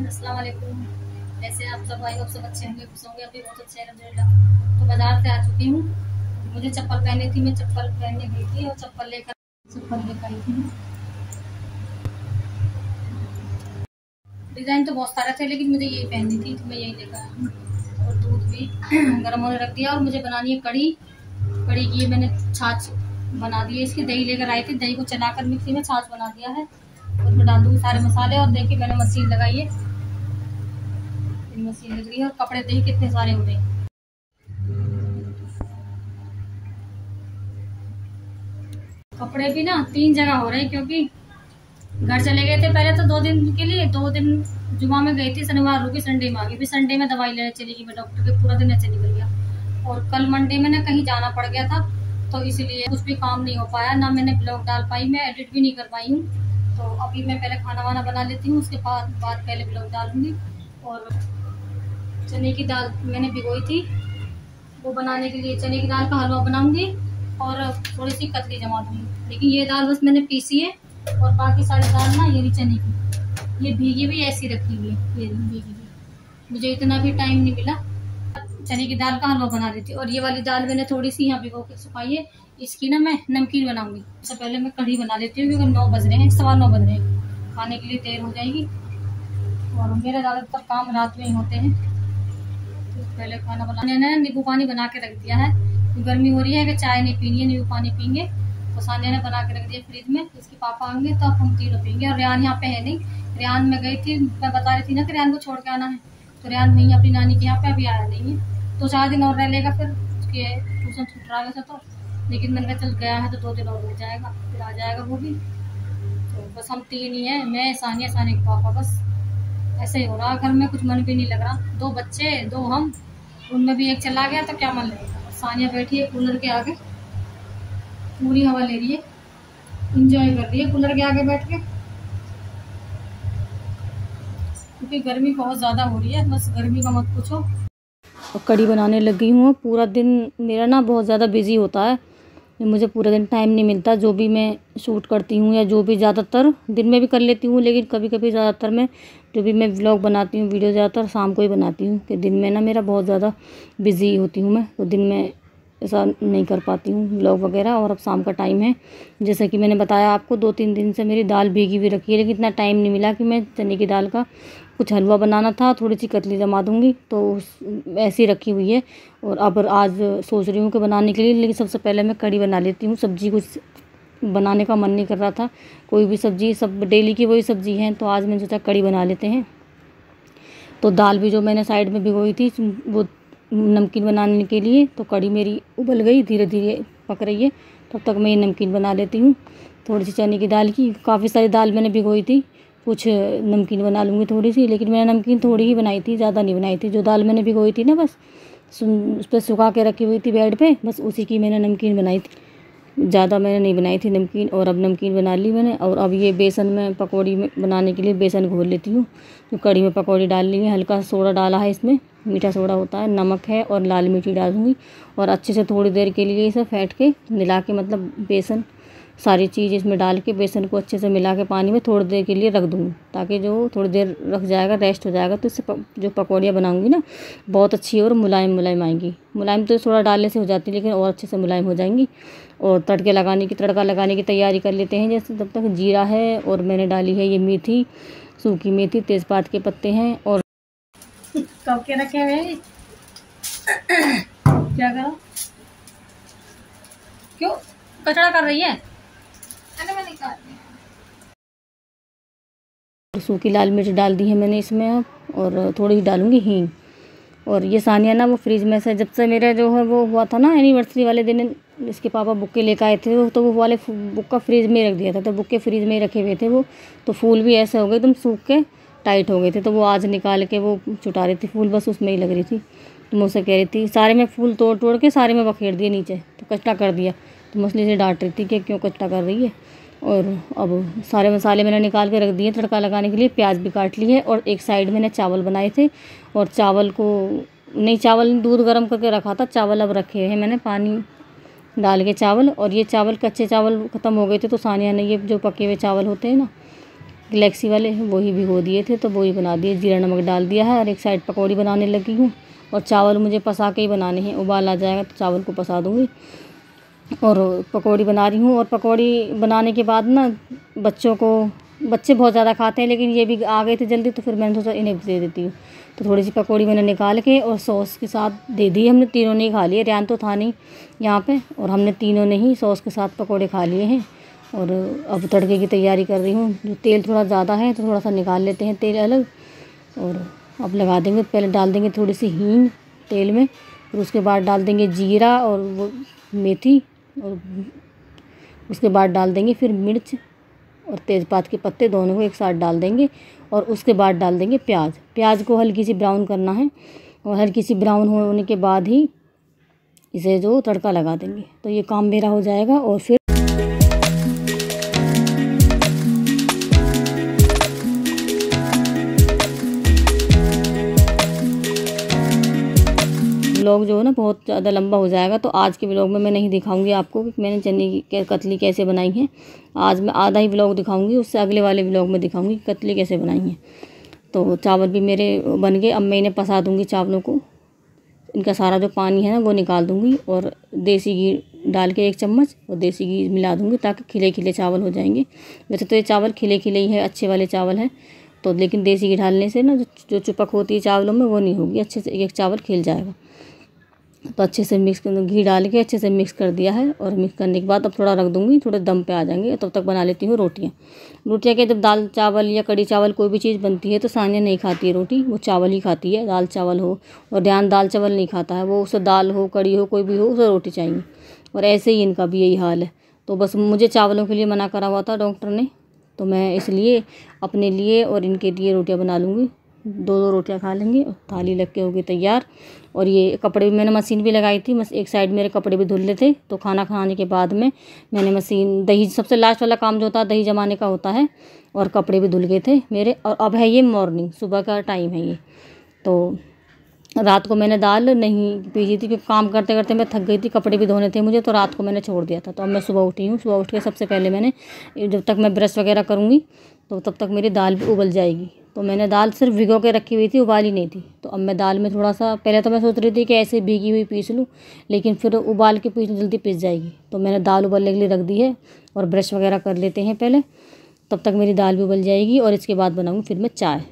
अस्सलाम वालेकुम। कैसे आप सब? भाई आप सब अच्छे होंगे, खुश होंगे। अभी बहुत अच्छे हैं अल्हम्दुलिल्लाह। तो बाजार से आ चुकी हूँ। मुझे चप्पल पहनी थी, मैं चप्पल पहनने गई थी और चप्पल लेकर आई थी। डिजाइन तो बहुत सारे थे लेकिन मुझे यही पहननी थी तो मैं यही लेकर आई हूँ। और दूध भी गर्म होने रख दिया और मुझे बनानी है कड़ी। कड़ी की मैंने छाछ बना दी है। इसकी दही लेकर आई थी, दही को चलाकर मिक्सी में छाछ बना दिया है। उसमें डाल दूंगी सारे मसाले। और देखिए मैंने मशीन लगाई है, मशीन लग रही है। और कपड़े देखिए कितने सारे हो रहे हैं। कपड़े भी ना 3 जगह हो रहे हैं क्योंकि घर चले गए थे पहले तो 2 दिन के लिए। 2 दिन जुमा में गई थी, शनिवार रुकी, संडे में आ गई। फिर संडे में दवाई लेने चली गई मैं डॉक्टर के, पूरा दिन ऐसे निकल गया। और कल मंडे में ना कहीं जाना पड़ गया था तो इसलिए कुछ भी काम नहीं हो पाया, ना मैंने ब्लॉग डाल पाई, मैं एडिट भी नहीं कर पाई हूँ। तो अभी मैं पहले खाना वाना बना लेती हूँ, उसके बाद पहले ब्लॉग डालूंगी। और चने की दाल मैंने भिगोई थी, वो बनाने के लिए चने की दाल का हलवा बनाऊंगी और थोड़ी सी कतली जमा दूंगी। लेकिन ये दाल बस मैंने पीसी है और बाकी सारी दाल ना ये चने की, ये भीगी भी ऐसी रखी हुई है, ये भीगी हुई। मुझे इतना भी टाइम नहीं मिला, चने की दाल का हलवा बना रही थी। और ये वाली दाल मैंने थोड़ी सी यहाँ भिगो के सुखाई है, इसकी ना मैं नमकीन बनाऊंगी। सबसे पहले मैं कढ़ी बना लेती हूँ क्योंकि 9 बज रहे हैं, 9:15 बज रहे हैं, खाने के लिए देर हो जाएगी। और मेरे ज़्यादातर काम रात में ही होते हैं। तो पहले खाना बनाने ने नींबू पानी बना के रख दिया है। गर्मी हो रही है कि चाय नहीं पीनी है, नींबू पानी पीएंगे। तो सानिया ने बना के रख दिया फ्रिज में, इसके पापा आएंगे तो हम तीनों पीएंगे। और रेहान यहाँ पे है नहीं, रेहान में गई थी, मैं बता रही थी ना कि रेहान को छोड़ के आना है। तो रेहान वहीं अपनी नानी के यहाँ पे अभी आया नहीं है, तो 4 दिन और रह लेगा। फिर उसके ट्यूशन छूट रहा वैसे तो, लेकिन मैंने कहा चल गया है तो 2 दिन और रुक जाएगा, फिर आ जाएगा वो भी। तो बस हम 3 ही है, मैं, सानिया, सानिया के पापा। बस ऐसे ही हो रहा घर में, कुछ मन भी नहीं लग रहा। 2 बच्चे 2 हम, उनमें भी एक चला गया तो क्या मन लगेगा। सानिया बैठी है कूलर के आगे, पूरी हवा ले रही है, इंजॉय कर रही है कूलर के आगे बैठ के, क्योंकि गर्मी बहुत ज्यादा हो रही है। बस गर्मी का मत पूछो। और कड़ी बनाने लगी हूँ। पूरा दिन मेरा ना बहुत ज़्यादा बिजी होता है, मुझे पूरा दिन टाइम नहीं मिलता। जो भी मैं शूट करती हूँ या जो भी, ज़्यादातर दिन में भी कर लेती हूँ, लेकिन कभी कभी ज़्यादातर मैं जो भी मैं व्लॉग बनाती हूँ, वीडियो ज़्यादातर शाम को ही बनाती हूँ। कि दिन में ना मेरा बहुत ज़्यादा बिजी होती हूँ मैं, तो दिन में ऐसा नहीं कर पाती हूँ व्लॉग वगैरह। और अब शाम का टाइम है, जैसे कि मैंने बताया आपको, 2-3 दिन से मेरी दाल भीगी हुई रखी है, लेकिन इतना टाइम नहीं मिला कि मैं चने की दाल का कुछ हलवा बनाना था। थोड़ी सी कतली जमा दूंगी तो ऐसी रखी हुई है। और अब आज सोच रही हूँ कि बनाने के लिए, लेकिन सबसे पहले मैं कड़ी बना लेती हूँ। सब्जी कुछ बनाने का मन नहीं कर रहा था, कोई भी सब्जी, सब डेली की वही सब्जी हैं, तो आज मैंने सोचा कड़ी बना लेते हैं। तो दाल भी जो मैंने साइड में भिगोई थी वो नमकीन बनाने के लिए, तो कड़ी मेरी उबल गई, धीरे धीरे पक रही है। तब तक मैं ये नमकीन बना लेती हूँ। थोड़ी सी चने की दाल की, काफ़ी सारी दाल मैंने भिगोई थी, कुछ नमकीन बना लूँगी थोड़ी सी। लेकिन मैंने नमकीन थोड़ी ही बनाई थी, ज़्यादा नहीं बनाई थी। जो दाल मैंने भिगोई थी ना, बस उस पर सुखा के रखी हुई थी बेड पे, बस उसी की मैंने नमकीन बनाई थी, ज़्यादा मैंने नहीं बनाई थी नमकीन। और अब नमकीन बना ली मैंने। और अब ये बेसन में पकौड़ी में बनाने के लिए बेसन घोल लेती हूँ। तो कड़ी में पकौड़ी डाल ली है, हल्का सोडा डाला है इसमें, मीठा सोडा होता है, नमक है और लाल मिर्ची डालूँगी। और अच्छे से थोड़ी देर के लिए इसे फेंट के मिला के, मतलब बेसन सारी चीज़ इसमें डाल के बेसन को अच्छे से मिला के पानी में थोड़ी देर के लिए रख दूँगी, ताकि जो थोड़ी देर रख जाएगा, रेस्ट हो जाएगा, तो इससे जो पकौड़ियाँ बनाऊँगी ना बहुत अच्छी और मुलायम मुलायम आएंगी। मुलायम तो सोडा डालने से हो जाती है, लेकिन और अच्छे से मुलायम हो जाएंगी। और तड़का लगाने की तैयारी कर लेते हैं। जैसे तब तक जीरा है और मैंने डाली है ये मेथी, सूखी मेथी, तेज़पात के पत्ते हैं। और कब के रखे हुए क्या करो, क्यों कचरा कर रही है? सूखी लाल मिर्च डाल दी है मैंने इसमें अब, और थोड़ी ही डालूंगी हींग। और ये सानिया ना वो फ्रिज में से, जब से मेरा जो है वो हुआ था ना एनिवर्सरी वाले दिन, इसके पापा बुक्के लेकर आए थे, तो वो वाले बुक्का फ्रिज में रख दिया था। तो बुक्के फ्रिज में रखे हुए थे वो, तो फूल भी ऐसे हो गए एकदम सूख के टाइट हो गए थे। तो वो आज निकाल के वो छुटा रही थी, फूल बस उसमें ही लग रही थी। तो मुझसे कह रही थी, सारे में फूल तोड़ तोड़ के सारे में बखेर दिए नीचे, तो कचरा कर दिया। तो मछली से डांट रही थी कि क्यों कचरा कर रही है। और अब सारे मसाले मैंने निकाल के रख दिए तड़का लगाने के लिए। प्याज भी काट ली है। और एक साइड मैंने चावल बनाए थे, और चावल को नहीं, चावल दूध गर्म करके रखा था, चावल अब रखे हैं मैंने पानी डाल के चावल। और ये चावल कच्चे चावल ख़त्म हो गए थे, तो सानिया ने ये जो पके हुए चावल होते हैं ना, गैलेक्सी वाले, वही भिगो दिए थे तो वही बना दिए, जीरा नमक डाल दिया है। और एक साइड पकौड़ी बनाने लगी हूँ। और चावल मुझे पसा के ही बनाने हैं, उबाल आ जाएगा तो चावल को पसा दूँगी। और पकौड़ी बना रही हूँ। और पकौड़ी बनाने के बाद ना बच्चे बहुत ज़्यादा खाते हैं, लेकिन ये भी आ गए थे जल्दी तो फिर मैंने सोचा इन्हें भी दे देती हूँ। तो थोड़ी सी पकौड़ी मैंने निकाल के और सॉस के साथ दे दी। हमने तीनों ने ही खा लिए, रेहान तो था नहीं यहाँ पे, और हमने तीनों ने ही सॉस के साथ पकौड़े खा लिए हैं। और अब तड़के की तैयारी कर रही हूँ। जो तेल थोड़ा ज़्यादा है तो थोड़ा सा निकाल लेते हैं तेल अलग, और अब लगा देंगे। पहले डाल देंगे थोड़ी सी हींग तेल में, फिर उसके बाद डाल देंगे जीरा और वो मेथी, और उसके बाद डाल देंगे फिर मिर्च और तेज़पात के पत्ते, दोनों को एक साथ डाल देंगे। और उसके बाद डाल देंगे प्याज को हल्की सी ब्राउन करना है, और हल्की सी ब्राउन होने के बाद ही इसे जो तड़का लगा देंगे। तो ये काम मेरा हो जाएगा। और फिर व्लॉग जो है ना बहुत ज़्यादा लंबा हो जाएगा, तो आज के व्लॉग में मैं नहीं दिखाऊंगी आपको कि मैंने चने की कतली कैसे बनाई है। आज मैं आधा ही व्लॉग दिखाऊंगी, उससे अगले वाले व्लॉग में दिखाऊंगी कतली कैसे बनाई है। तो चावल भी मेरे बन गए। अब मैं इन्हें पसा दूँगी चावलों को, इनका सारा जो पानी है ना वो निकाल दूँगी। और देसी घी डाल के 1 चम्मच और देसी घी मिला दूँगी ताकि खिले खिले चावल हो जाएंगे। वैसे तो ये चावल खिले खिले ही है, अच्छे वाले चावल हैं तो, लेकिन देसी घी डालने से ना जो चुपक होती है चावलों में वो नहीं होगी, अच्छे से एक चावल खिल जाएगा। तो अच्छे से मिक्स घी डाल के अच्छे से मिक्स कर दिया है। और मिक्स करने के बाद अब थोड़ा रख दूँगी, थोड़े दम पे आ जाएंगे। तब तक बना लेती हूँ रोटियाँ के जब दाल चावल या कड़ी चावल कोई भी चीज़ बनती है तो सानिया नहीं खाती है रोटी, वो चावल ही खाती है, दाल चावल हो। और ध्यान दाल चावल नहीं खाता है वो, उसे दाल हो कड़ी हो कोई भी हो उसे रोटी चाहिए। और ऐसे ही इनका भी यही हाल है। तो बस मुझे चावलों के लिए मना करा हुआ था डॉक्टर ने, तो मैं इसलिए अपने लिए और इनके लिए रोटियाँ बना लूँगी। 2-2 रोटियाँ खा लेंगे। थाली लग के होगी तैयार। और ये कपड़े भी मैंने मशीन भी लगाई थी, बस एक साइड मेरे कपड़े भी धुलने थे। तो खाना खाने के बाद में मैंने मशीन, दही सबसे लास्ट वाला काम जो होता है दही जमाने का होता है, और कपड़े भी धुल गए थे मेरे। और अब है ये मॉर्निंग, सुबह का टाइम है ये। तो रात को मैंने दाल नहीं पीसी थी क्योंकि काम करते करते मैं थक गई थी, कपड़े भी धोने थे मुझे, तो रात को मैंने छोड़ दिया था। तो अब मैं सुबह उठी हूँ। सुबह उठ के सबसे पहले मैंने, जब तक मैं ब्रश वगैरह करूँगी तो तब तक मेरी दाल भी उबल जाएगी। तो मैंने दाल सिर्फ भिगो के रखी हुई थी, उबाली नहीं थी। तो अब मैं दाल में थोड़ा सा, पहले तो मैं सोच रही थी कि ऐसे भीगी हुई पीस लूँ, लेकिन फिर उबाल के पीस जल्दी पिस जाएगी। तो मैंने दाल उबलने के लिए रख दी है। और ब्रश वगैरह कर लेते हैं पहले, तब तक मेरी दाल भी उबल जाएगी। और इसके बाद बनाऊँगी फिर मैं चाय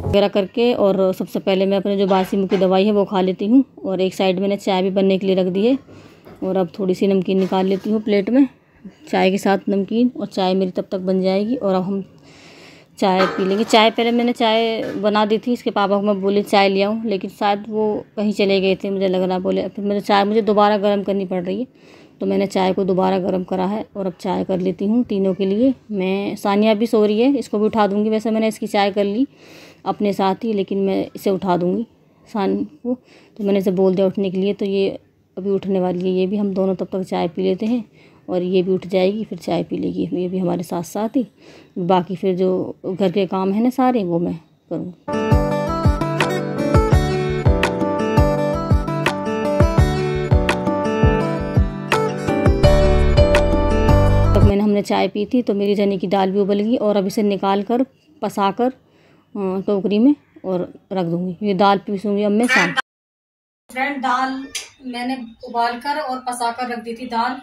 वगैरह करके। और सबसे पहले मैं अपने जो बासी मुँह की दवाई है वो खा लेती हूँ। और एक साइड मैंने चाय भी बनने के लिए रख दी है। और अब थोड़ी सी नमकीन निकाल लेती हूँ प्लेट में, चाय के साथ नमकीन। और चाय मेरी तब तक बन जाएगी और अब हम चाय पी लेंगे। चाय पहले मैंने चाय बना दी थी, इसके पापा को मैं बोली चाय ले आऊँ, लेकिन शायद वो कहीं चले गए थे मुझे लग रहा, बोले। फिर मैंने चाय मुझे दोबारा गर्म करनी पड़ रही है, तो मैंने चाय को दोबारा गर्म करा है। और अब चाय कर लेती हूँ तीनों के लिए। मैं, सानिया भी सो रही है, इसको भी उठा दूँगी। वैसे मैंने इसकी चाय कर ली अपने साथ ही, लेकिन मैं इसे उठा दूँगी सानी को। तो मैंने इसे बोल दिया उठने के लिए, तो ये अभी उठने वाली है ये भी। हम दोनों तब तक चाय पी लेते हैं और ये भी उठ जाएगी, फिर चाय पी लेगी ये भी हमारे साथ साथ ही। बाकी फिर जो घर के काम है ना सारे, वो मैं करूँगी। तब हमने चाय पी थी तो मेरी चने की दाल भी उबल गई। और अब इसे निकाल कर पसा कर टोकरी में और रख दूँगी। ये दाल पीसूँगी अब मैं शाम। फ्रेंड, दाल मैंने उबाल कर और पसा कर रख दी थी दाल।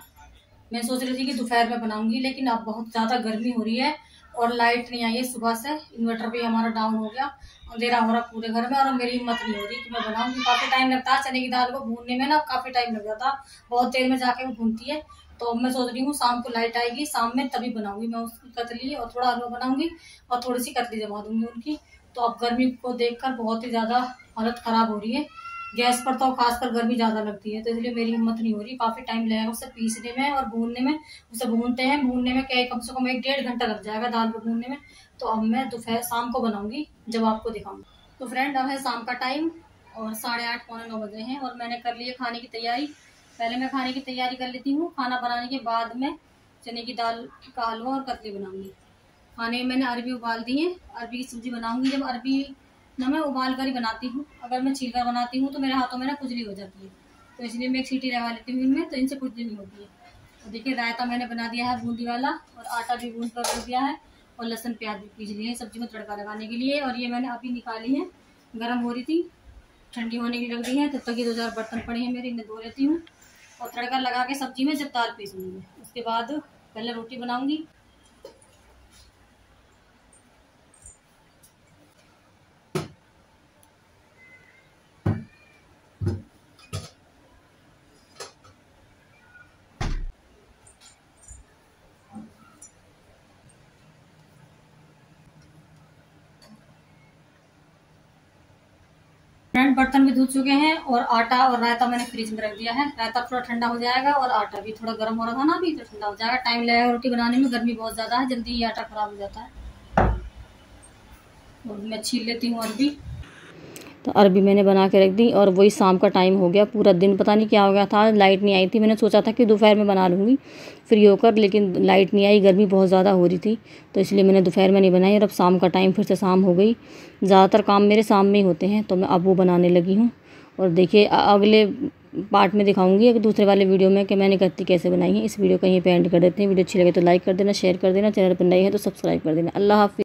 मैं सोच रही थी कि दोपहर में बनाऊंगी, लेकिन अब बहुत ज़्यादा गर्मी हो रही है और लाइट नहीं आई है सुबह से। इन्वर्टर भी हमारा डाउन हो गया, अंधेरा हो रहा पूरे घर में, और मेरी हिम्मत नहीं हो रही कि मैं बनाऊंगी। काफ़ी टाइम लगता है चने की दाल को भूनने में ना, काफ़ी टाइम लग जाता, बहुत देर में जाके वो भूनती है। तो मैं सोच रही हूँ शाम को लाइट आएगी, शाम में तभी बनाऊंगी मैं उसकी कतली, और थोड़ा हलवा बनाऊंगी और थोड़ी सी कतली जमा दूंगी उनकी। तो अब गर्मी को देखकर बहुत ही ज़्यादा हालत ख़राब हो रही है। गैस पर तो खासकर गर्मी ज्यादा लगती है, तो इसलिए मेरी हिम्मत नहीं हो रही। काफी टाइम लगेगा उसे पीसने में और भूनने में। उसे भूनने में क्या, कम से कम 1-1.5 घंटा लग जाएगा दाल को भूनने में। तो अब मैं दोपहर शाम को बनाऊंगी जब आपको दिखाऊंगी। तो फ्रेंड, अब है शाम का टाइम और 8:30 पौने 9 बजे हैं और मैंने कर ली है खाने की तैयारी। पहले मैं खाने की तैयारी कर लेती हूँ, खाना बनाने के बाद में चने की दाल का हलवा और कतली बनाऊंगी। खाने में मैंने अरबी उबाल दी है, अरबी की सब्जी बनाऊंगी। जब अरबी ना मैं उबाल कर ही बनाती हूँ, अगर मैं छील कर बनाती हूँ तो मेरे हाथों में ना खुजली हो जाती है। तो इसलिए मैं एक सीटी लगा लेती हूँ इनमें, तो इनसे कुछ नहीं होती है। तो देखिए रायता मैंने बना दिया है बूंदी वाला, और आटा भी गूंद कर रख दिया है, और लहसुन प्याज भी पीस लिए सब्जी में तड़का लगाने के लिए। और ये मैंने अभी निकाली है, गर्म हो रही थी, ठंडी होने के लिए रख दी है। तब तक ये 2-4 बर्तन पड़े हैं मेरे, इन्हें धो लेती हूँ और तड़का लगा के सब्जी में जब दाल पीसूँगी उसके बाद पहले रोटी बनाऊँगी। फ्रेंड बर्तन भी धुल चुके हैं, और आटा और रायता मैंने फ्रिज में रख दिया है। रायता थोड़ा ठंडा हो जाएगा और आटा भी थोड़ा गर्म हो रहा था ना अभी, तो ठंडा हो जाएगा। टाइम लगेगा रोटी बनाने में, गर्मी बहुत ज़्यादा है, जल्दी ये आटा खराब हो जाता है। और मैं छील लेती हूँ अरबी। तो अरबी मैंने बना के रख दी, और वही शाम का टाइम हो गया। पूरा दिन पता नहीं क्या हो गया था, लाइट नहीं आई थी। मैंने सोचा था कि दोपहर में बना लूँगी फ्री होकर, लेकिन लाइट नहीं आई, गर्मी बहुत ज़्यादा हो रही थी, तो इसलिए मैंने दोपहर में नहीं बनाई। और अब शाम का टाइम, फिर से शाम हो गई। ज़्यादातर काम मेरे शाम में ही होते हैं, तो मैं अब वो बनाने लगी हूँ। और देखिए अगले पार्ट में दिखाऊंगी एक दूसरे वाले वीडियो में कि मैंने कत्ती कैसे बनाई है। इस वीडियो को यहीं पे एंड कर देते हैं। वीडियो अच्छी लगे तो लाइक कर देना, शेयर कर देना, चैनल पर नए हैं तो सब्सक्राइब कर देना। अल्लाह हाफ़िज़।